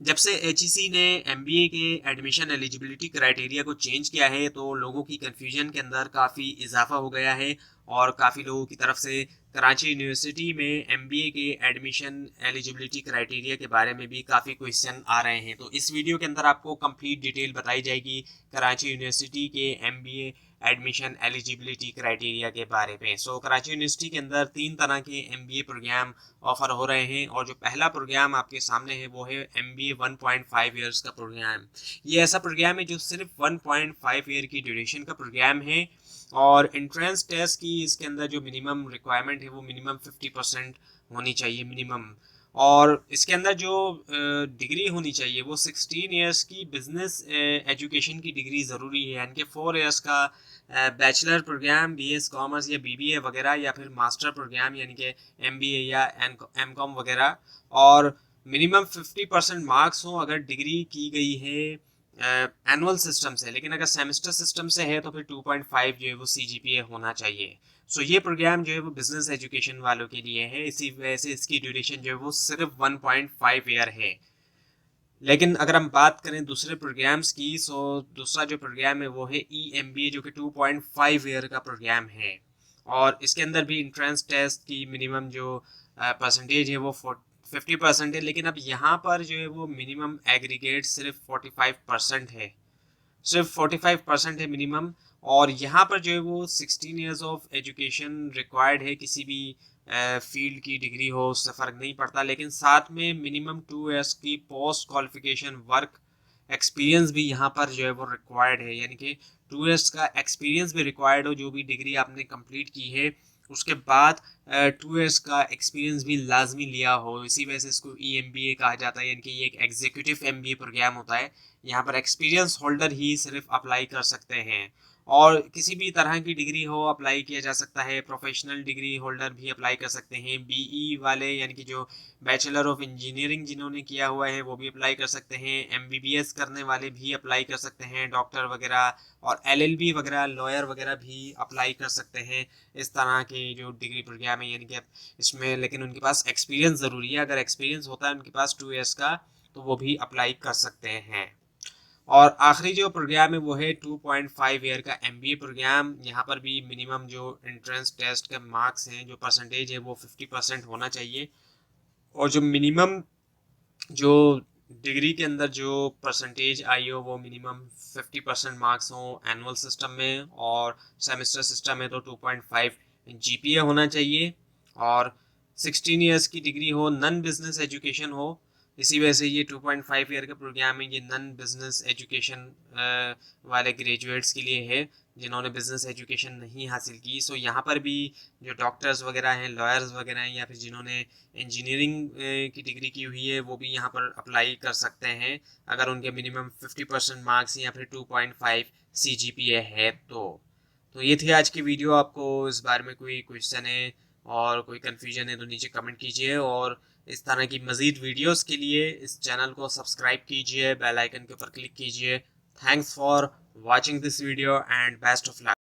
जब से एचईसी ने एमबीए के एडमिशन एलिजिबिलिटी क्राइटेरिया को चेंज किया है तो लोगों की कन्फ्यूजन के अंदर काफ़ी इजाफा हो गया है और काफ़ी लोगों की तरफ से कराची यूनिवर्सिटी में एमबीए के एडमिशन एलिजिबिलिटी क्राइटेरिया के बारे में भी काफ़ी क्वेश्चन आ रहे हैं। तो इस वीडियो के अंदर आपको कंप्लीट डिटेल बताई जाएगी कराची यूनिवर्सिटी के एमबीए एडमिशन एलिजिबिलिटी क्राइटेरिया के बारे में। कराची यूनिवर्सिटी के अंदर 3 तरह के एमबीए प्रोग्राम ऑफर हो रहे हैं और जो पहला प्रोग्राम आपके सामने है वो है एमबीए 1.5 ईयर्स का प्रोग्राम। ये ऐसा प्रोग्राम है जो सिर्फ 1.5 ईयर की ड्यूरेशन का प्रोग्राम है और एंट्रेंस टेस्ट की इसके अंदर जो मिनिमम रिक्वायरमेंट है वो मिनिमम 50% होनी चाहिए मिनिमम। और इसके अंदर जो डिग्री होनी चाहिए वो 16 ईयर्स की बिजनेस एजुकेशन की डिग्री ज़रूरी है, यानी कि 4 ईयर्स का बैचलर प्रोग्राम बीएस कॉमर्स या बीबीए वगैरह या फिर मास्टर प्रोग्राम यानी कि एमबीए या एमकॉम वगैरह। और मिनिमम 50% मार्क्स हो अगर डिग्री की गई है एनुअल सिस्टम से, लेकिन अगर सेमेस्टर सिस्टम से है तो फिर 2.5 जो है वो सीजीपीए होना चाहिए। ये प्रोग्राम जो है वो बिजनेस एजुकेशन वालों के लिए है, इसी वजह से इसकी ड्यूरेशन जो है वो सिर्फ 1.5 ईयर है। लेकिन अगर हम बात करें दूसरे प्रोग्राम्स की, दूसरा जो प्रोग्राम है वो है ई एम बी ए, जो कि 2.5 ईयर का प्रोग्राम है और इसके अंदर भी इंट्रेंस टेस्ट की मिनिमम जो परसेंटेज है वो 50% है, लेकिन अब यहाँ पर जो है वो मिनिमम एग्रीगेट सिर्फ 45% है, सिर्फ 45% है मिनिमम। और यहाँ पर जो है वो 16 ईयर्स ऑफ एजुकेशन रिक्वायर्ड है, किसी भी फील्ड की डिग्री हो उससे फ़र्क नहीं पड़ता, लेकिन साथ में मिनिमम 2 ईयर्स की पोस्ट क्वालिफिकेशन वर्क एक्सपीरियंस भी यहाँ पर जो है वो रिक्वायर्ड है, यानी कि 2 ईयर्स का एक्सपीरियंस भी रिक्वायर्ड हो जो भी डिग्री आपने कंप्लीट की है उसके बाद 2 ईयर्स का एक्सपीरियंस भी लाजमी लिया हो। इसी वजह से इसको ई एम बी ए कहा जाता है, यानी कि ये एक एग्जीक्यूटिव एम बी ए प्रोग्राम होता है। यहाँ पर एक्सपीरियंस होल्डर ही सिर्फ अप्लाई कर सकते हैं और किसी भी तरह की डिग्री हो अप्लाई किया जा सकता है, प्रोफेशनल डिग्री होल्डर भी अप्लाई कर सकते हैं, बीई वाले यानी कि जो बैचलर ऑफ इंजीनियरिंग जिन्होंने किया हुआ है वो भी अप्लाई कर सकते हैं, एमबीबीएस करने वाले भी अप्लाई कर सकते हैं, डॉक्टर वगैरह और एलएलबी वगैरह लॉयर वगैरह भी अप्लाई कर सकते हैं। इस तरह के जो डिग्री प्रोग्राम है, यानी कि इसमें लेकिन उनके पास एक्सपीरियंस ज़रूरी है, अगर एक्सपीरियंस होता है उनके पास 2 ईयर्स का तो वो भी अप्लाई कर सकते हैं। और आखिरी जो प्रोग्राम है वो है 2.5 ईयर का एमबीए प्रोग्राम। यहाँ पर भी मिनिमम जो एंट्रेंस टेस्ट के मार्क्स हैं, जो परसेंटेज है वो 50% होना चाहिए और जो मिनिमम जो डिग्री के अंदर जो परसेंटेज आई हो वो मिनिमम 50% मार्क्स हो एनुअल सिस्टम में, और सेमेस्टर सिस्टम में तो 2.5 जीपीए होना चाहिए और 16 ईयर्स की डिग्री हो, नन बिजनेस एजुकेशन हो। इसी वजह से ये 2.5 ईयर का प्रोग्राम है, ये नन बिजनेस एजुकेशन वाले ग्रेजुएट्स के लिए है जिन्होंने बिजनेस एजुकेशन नहीं हासिल की। यहाँ पर भी जो डॉक्टर्स वगैरह हैं, लॉयर्स वगैरह हैं या फिर जिन्होंने इंजीनियरिंग की डिग्री की हुई है वो भी यहाँ पर अप्लाई कर सकते हैं अगर उनके मिनिमम 50% मार्क्स या फिर 2.5 सीजीपीए है तो ये थी आज की वीडियो। आपको इस बारे में कोई क्वेश्चन है और कोई कन्फ्यूजन है तो नीचे कमेंट कीजिए और इस तरह की मज़ीद वीडियोस के लिए इस चैनल को सब्सक्राइब कीजिए, बेल आइकन के ऊपर क्लिक कीजिए। Thanks for watching this video and best of luck.